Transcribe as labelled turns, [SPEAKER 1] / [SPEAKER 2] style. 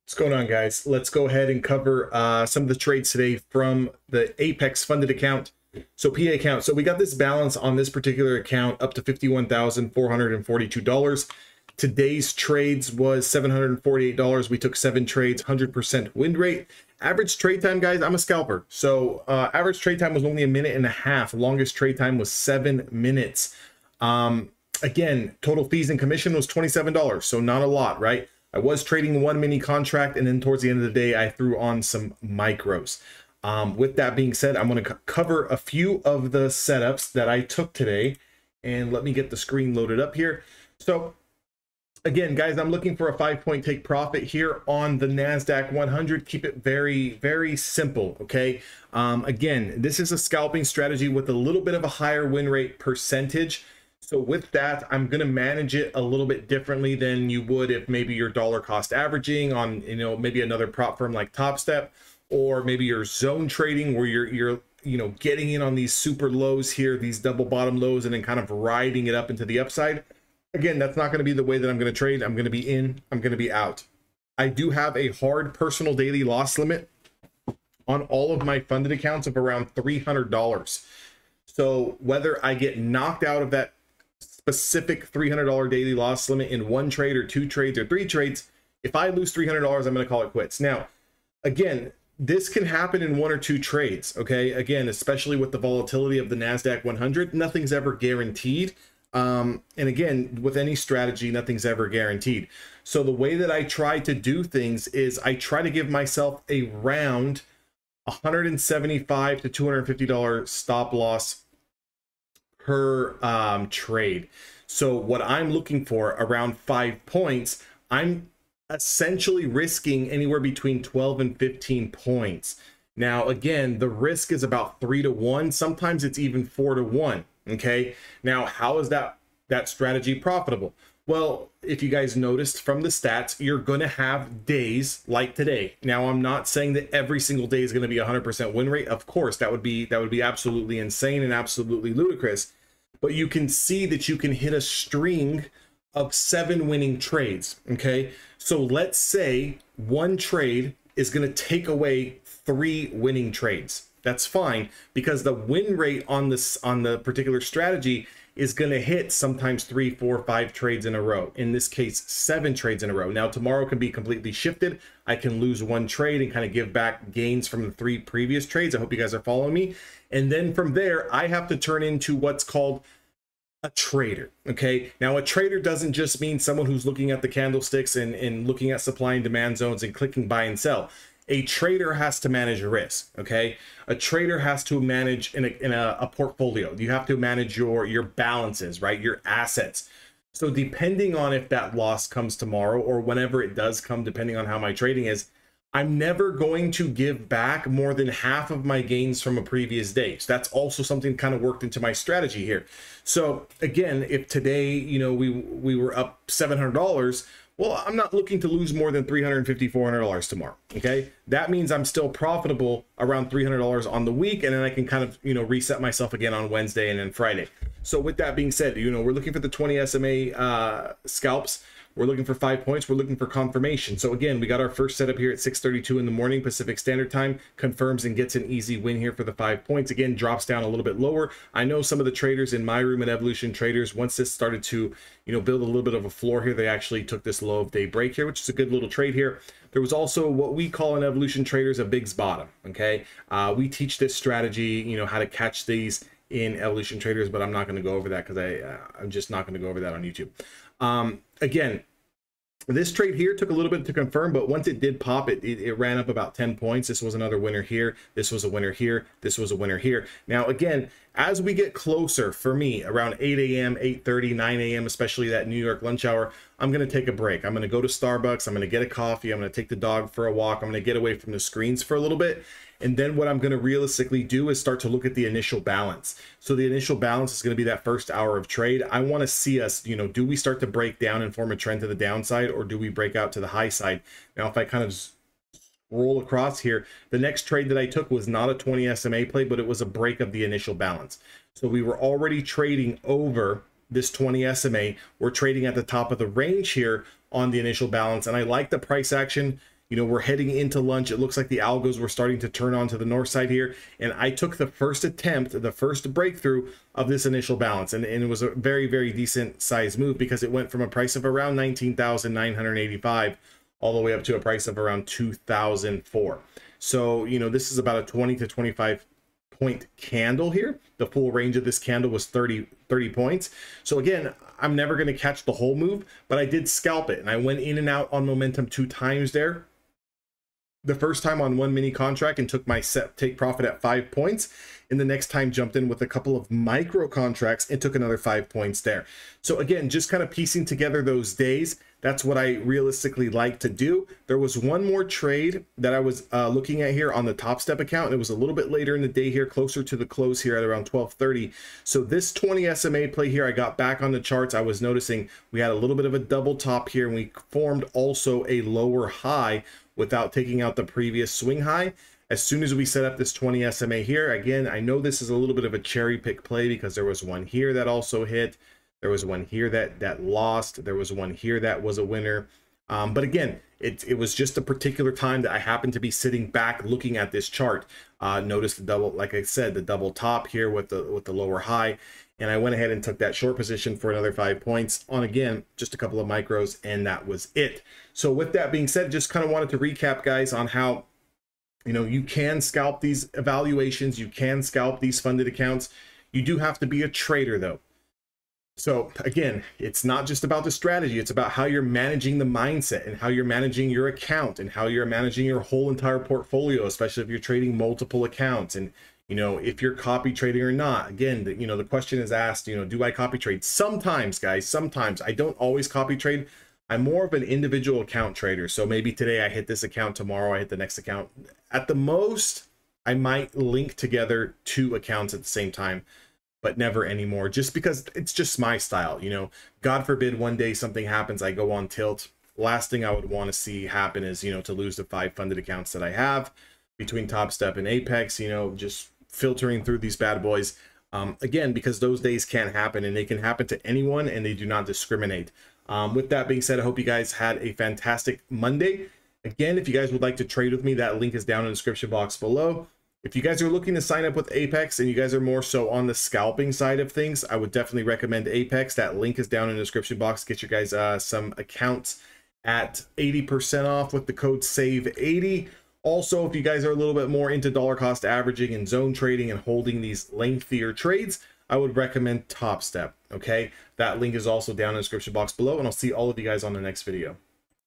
[SPEAKER 1] What's going on, guys? Let's go ahead and cover some of the trades today from the Apex funded account. So PA account. So we got this balance on this particular account up to $51,442. Today's trades was $748. We took 7 trades, 100% win rate. Average trade time, guys, I'm a scalper. So average trade time was only 1.5 minutes. Longest trade time was 7 minutes. Again, total fees and commission was $27. So not a lot, right? I was trading one mini contract, and then towards the end of the day, I threw on some micros. With that being said, I'm going to cover a few of the setups that I took today, and let me get the screen loaded up here. So again, guys, I'm looking for a 5-point take profit here on the Nasdaq 100. Keep it very, very simple, okay? Again, this is a scalping strategy with a little bit of a higher win rate percentage. So with that, I'm going to manage it a little bit differently than you would if maybe you're dollar cost averaging on, maybe another prop firm like Top Step, or maybe you're zone trading where you're getting in on these super lows here, these double bottom lows, and then kind of riding it up into the upside. Again, that's not going to be the way that I'm going to trade. I'm going to be in, I'm going to be out. I do have a hard personal daily loss limit on all of my funded accounts of around $300. So whether I get knocked out of that specific $300 daily loss limit in 1 trade or 2 trades or 3 trades, if I lose $300, I'm going to call it quits. Now, again, this can happen in 1 or 2 trades, okay? Again, especially with the volatility of the Nasdaq 100, nothing's ever guaranteed. And again, with any strategy, nothing's ever guaranteed. So the way that I try to do things is I try to give myself a round $175 to $250 stop loss per trade. So what I'm looking for, around 5 points, I'm essentially risking anywhere between 12 and 15 points. Now, again, the risk is about 3 to 1. Sometimes it's even 4 to 1. Okay. Now, how is that strategy profitable? Well, if you guys noticed from the stats, you're going to have days like today. Now, I'm not saying that every single day is going to be 100% win rate. Of course, that would be absolutely insane and absolutely ludicrous. But you can see that you can hit a string of 7 winning trades. Okay. So let's say 1 trade is going to take away 3 winning trades. That's fine, because the win rate on the particular strategy is going to hit sometimes 3, 4, 5 trades in a row. In this case, 7 trades in a row. Now, tomorrow can be completely shifted. I can lose 1 trade and kind of give back gains from the 3 previous trades. I hope you guys are following me. And then from there, I have to turn into what's called a trader. Okay. Now, a trader doesn't just mean someone who's looking at the candlesticks and looking at supply and demand zones and clicking buy and sell. A trader has to manage risk. Okay. A trader has to manage in a portfolio. You have to manage your balances, right? Your assets. So depending on if that loss comes tomorrow or whenever it does come, depending on how my trading is, I'm never going to give back more than half of my gains from a previous day. So that's also something kind of worked into my strategy here. So again, if today, we were up $700, well, I'm not looking to lose more than $350, $400 tomorrow. Okay. That means I'm still profitable around $300 on the week. And then I can kind of, reset myself again on Wednesday and then Friday. So with that being said, we're looking for the 20 SMA scalps. We're looking for 5 points. We're looking for confirmation. So again, we got our first setup here at 6:32 in the morning Pacific Standard Time, confirms and gets an easy win here for the 5 points. Again, drops down a little bit lower. I know some of the traders in my room at Evolution Traders, once this started to, build a little bit of a floor here, they actually took this low of day break here, which is a good little trade here. There was also what we call in Evolution Traders a Big's bottom. Okay. We teach this strategy, how to catch these in Evolution Traders, but I'm not going to go over that because I'm just not going to go over that on YouTube. Again, this trade here took a little bit to confirm, but once it did pop, it ran up about 10 points. This was another winner here. This was a winner here. This was a winner here. Now, again, as we get closer, for me, around 8 a.m., 8:30, 9 a.m., especially that New York lunch hour, I'm going to take a break. I'm going to go to Starbucks. I'm going to get a coffee. I'm going to take the dog for a walk. I'm going to get away from the screens for a little bit. And then what I'm going to realistically do is start to look at the initial balance. So the initial balance is going to be that first hour of trade. I want to see us, do we start to break down and form a trend to the downside, or do we break out to the high side? Now, if I kind of roll across here, the next trade that I took was not a 20 SMA play, but it was a break of the initial balance. So we were already trading over this 20 SMA. We're trading at the top of the range here on the initial balance. And I like the price action. You know, we're heading into lunch. It looks like the algos were starting to turn on to the north side here. And I took the first attempt, the first breakthrough of this initial balance. And it was a very, very decent size move because it went from a price of around 19,985 all the way up to a price of around 2,004. So, you know, this is about a 20 to 25 point candle here. The full range of this candle was 30 points. So again, I'm never going to catch the whole move, but I did scalp it and I went in and out on momentum 2 times there. The first time on 1 mini contract and took my take profit at 5 points, and the next time jumped in with a couple of micro contracts and took another 5 points there. So again, just kind of piecing together those days. That's what I realistically like to do. There was one more trade that I was looking at here on the Top Step account, and it was a little bit later in the day here, closer to the close here at around 12:30. So this 20 SMA play here, I got back on the charts. I was noticing we had a little bit of a double top here, and we formed also a lower high without taking out the previous swing high. As soon as we set up this 20 SMA here, again, I know this is a little bit of a cherry pick play because there was one here that also hit. There was one here that lost. There was one here that was a winner. But again, it was just a particular time that I happened to be sitting back looking at this chart. Notice the double, like I said, the double top here with the lower high. And I went ahead and took that short position for another 5 points on, again, just a couple of micros, and that was it. So with that being said, just kind of wanted to recap, guys, on how, you know, you can scalp these evaluations. You can scalp these funded accounts. You do have to be a trader, though. So again, it's not just about the strategy, it's about how you're managing the mindset and how you're managing your account and how you're managing your whole entire portfolio, especially if you're trading multiple accounts and, you know, if you're copy trading or not. Again, you know, the question is asked, you know, do I copy trade? Sometimes, guys, sometimes. I don't always copy trade. I'm more of an individual account trader. So maybe today I hit this account, tomorrow I hit the next account. At the most, I might link together 2 accounts at the same time, but never anymore, just because it's just my style. You know, God forbid one day something happens, I go on tilt. Last thing I would want to see happen is, you know, to lose the 5 funded accounts that I have between Top Step and Apex, you know, just filtering through these bad boys. Again, because those days can happen, and they can happen to anyone, and they do not discriminate. With that being said, I hope you guys had a fantastic Monday. Again, if you guys would like to trade with me, that link is down in the description box below. If you guys are looking to sign up with Apex and you guys are more so on the scalping side of things, I would definitely recommend Apex. That link is down in the description box. Get you guys some accounts at 80% off with the code SAVE80. Also, if you guys are a little bit more into dollar cost averaging and zone trading and holding these lengthier trades, I would recommend Top Step. Okay, that link is also down in the description box below, and I'll see all of you guys on the next video.